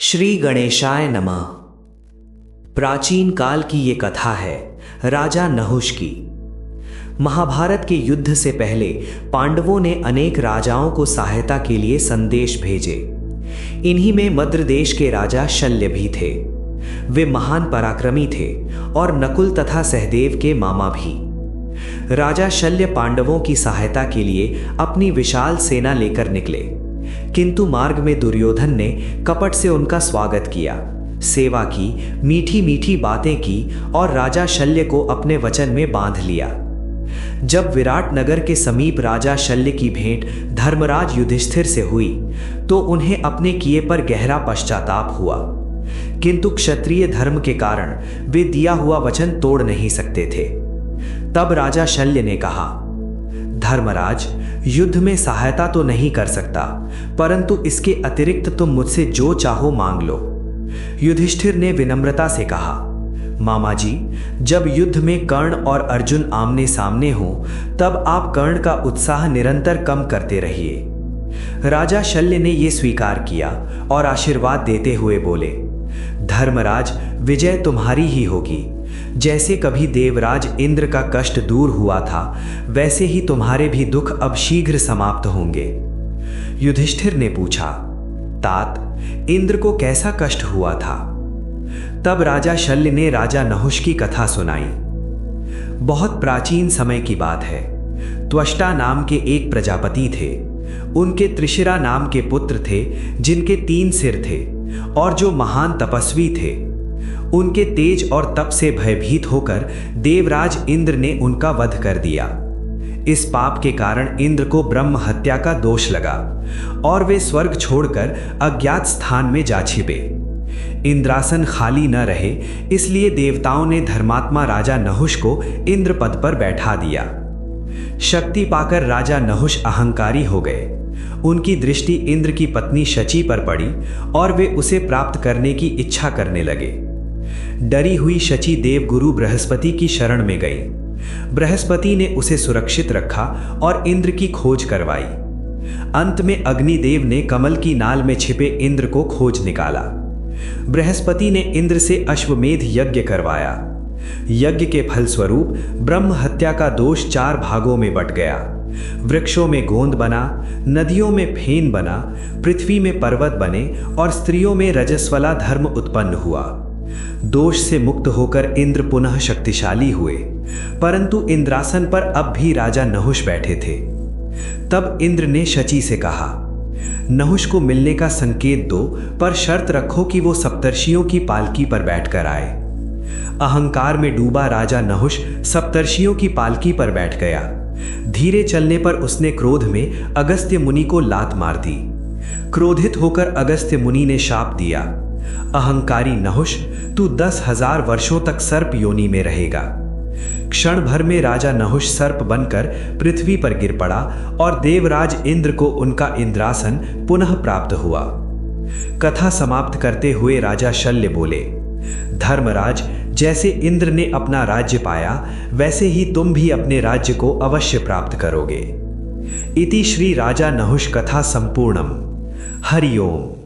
श्री गणेशाय नमः। प्राचीन काल की ये कथा है राजा नहुष की। महाभारत के युद्ध से पहले पांडवों ने अनेक राजाओं को सहायता के लिए संदेश भेजे। इन्हीं में मद्र देश के राजा शल्य भी थे। वे महान पराक्रमी थे और नकुल तथा सहदेव के मामा भी। राजा शल्य पांडवों की सहायता के लिए अपनी विशाल सेना लेकर निकले, किंतु मार्ग में दुर्योधन ने कपट से उनका स्वागत किया, सेवा की, मीठी मीठी बातें की और राजा शल्य को अपने वचन में बांध लिया। जब विराट नगर के समीप राजा शल्य की भेंट धर्मराज युधिष्ठिर से हुई तो उन्हें अपने किए पर गहरा पश्चाताप हुआ, किंतु क्षत्रिय धर्म के कारण वे दिया हुआ वचन तोड़ नहीं सकते थे। तब राजा शल्य ने कहा, धर्मराज, युद्ध में सहायता तो नहीं कर सकता, परंतु इसके अतिरिक्त तुम मुझसे जो चाहो मांग लो। युधिष्ठिर ने विनम्रता से कहा, मामा जी, जब युद्ध में कर्ण और अर्जुन आमने सामने हो तब आप कर्ण का उत्साह निरंतर कम करते रहिए। राजा शल्य ने यह स्वीकार किया और आशीर्वाद देते हुए बोले, धर्मराज, विजय तुम्हारी ही होगी। जैसे कभी देवराज इंद्र का कष्ट दूर हुआ था, वैसे ही तुम्हारे भी दुख अब शीघ्र समाप्त होंगे। युधिष्ठिर ने पूछा, तात, इंद्र को कैसा कष्ट हुआ था? तब राजा शल्य ने राजा नहुष की कथा सुनाई। बहुत प्राचीन समय की बात है। त्वष्टा नाम के एक प्रजापति थे। उनके त्रिशिरा नाम के पुत्र थे, जिनके 3 सिर थे और जो महान तपस्वी थे। उनके तेज और तप से भयभीत होकर देवराज इंद्र ने उनका वध कर दिया। इस पाप के कारण इंद्र को ब्रह्म हत्या का दोष लगा और वे स्वर्ग छोड़कर अज्ञात स्थान में जा छिपे। इंद्रासन खाली न रहे, इसलिए देवताओं ने धर्मात्मा राजा नहुष को इंद्र पद पर बैठा दिया। शक्ति पाकर राजा नहुष अहंकारी हो गए। उनकी दृष्टि इंद्र की पत्नी शची पर पड़ी और वे उसे प्राप्त करने की इच्छा करने लगे। डरी हुई शची देवगुरु बृहस्पति की शरण में गई। बृहस्पति ने उसे सुरक्षित रखा और इंद्र की खोज करवाई। अंत में अग्निदेव ने कमल की नाल में छिपे इंद्र को खोज निकाला। बृहस्पति ने इंद्र से अश्वमेध यज्ञ करवाया। यज्ञ के फलस्वरूप ब्रह्म हत्या का दोष 4 भागों में बट गया। वृक्षों में गोंद बना, नदियों में फेन बना, पृथ्वी में पर्वत बने और स्त्रियों में रजस्वला धर्म उत्पन्न हुआ। दोष से मुक्त होकर इंद्र पुनः शक्तिशाली हुए, परंतु इंद्रासन पर अब भी राजा नहुष बैठे थे। तब इंद्र ने शची से कहा, नहुष को मिलने का संकेत दो, पर शर्त रखो कि वो सप्तर्षियों की पालकी पर बैठकर आए। अहंकार में डूबा राजा नहुष सप्तर्षियों की पालकी पर बैठ गया। धीरे चलने पर उसने क्रोध में अगस्त्य मुनि को लात मार दी। क्रोधित होकर अगस्त्य मुनि ने शाप दिया, अहंकारी नहुष, तू 10,000 वर्षों तक सर्प योनि में रहेगा। क्षण भर में राजा नहुष सर्प बनकर पृथ्वी पर गिर पड़ा और देवराज इंद्र को उनका इंद्रासन पुनः प्राप्त हुआ। कथा समाप्त करते हुए राजा शल्य बोले, धर्मराज, जैसे इंद्र ने अपना राज्य पाया, वैसे ही तुम भी अपने राज्य को अवश्य प्राप्त करोगे। इति श्री राजा नहुष कथा संपूर्णम। हरि ओम।